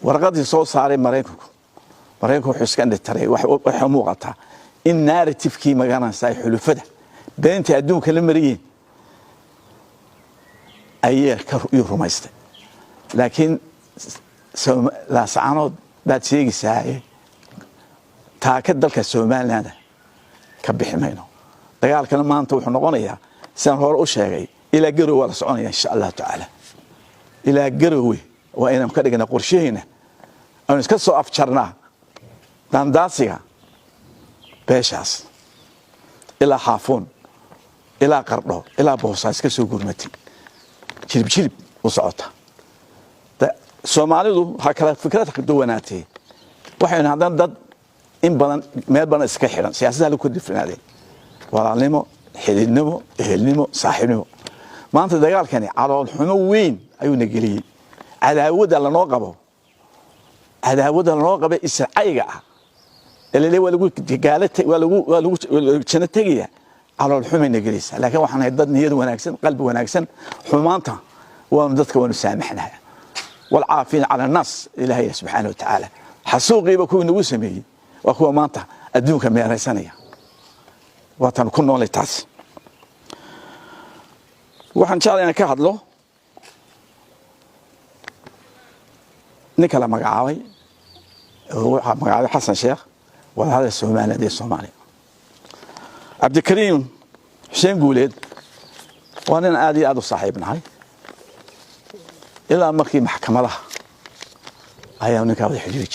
warqadii soo saaray Mareykanku wuxuu iska dhintay waxa muuqata in narrative-kii magaranaysa xulufada beenta adduunka la mariyeen ay ka rumaystay laakiin la saanood baad sheegaysaa taaka dalka Soomaaliland ka biximayno dagaalkana maanta wuxuu noqonayaa san hore u sheegay ila garow wala soconaya insha Allah taala ila garow waa inaan ka dhigna qorsheena aan iska soo afjarnaa dandaasiga beeshaas ila xaafoon ila qardho ila boosaas iska soo gurmatay jilib u socota Soomaalidu ha kala fikrad ka duwanaatay waxayna hadan dad in badan meel badan iska xiran siyaasadda ku difnaadeen walaalnimo xididnimo ehelnimo saaxiibnimo maanta dagaalkani calool xumo weyn ayuu nageliyay cadaawada la noo qabo israa'iga اللي ولا قالت ولا جنتيجيا على الحمى نجلس لكن وحنا يضد نيد وناكسن قلب وناكسن حمانته ومدتك ونسامحنا والعافين على النص إلهي سبحانه وتعالى حسوقي بكون نوسمي وأكو مانته أدوك مية سنة وطن كنا ولا تعس وحن شاء الله أنا كهذا له نكلا مقعاوي هو مقعاوي حسن شيخ وهذا السومالي دي الصومالي عبد الكريم حسين قوليد وانا ادي صاحبنا هاي الى مركي محكمه لها هيا ونكاوي حجوج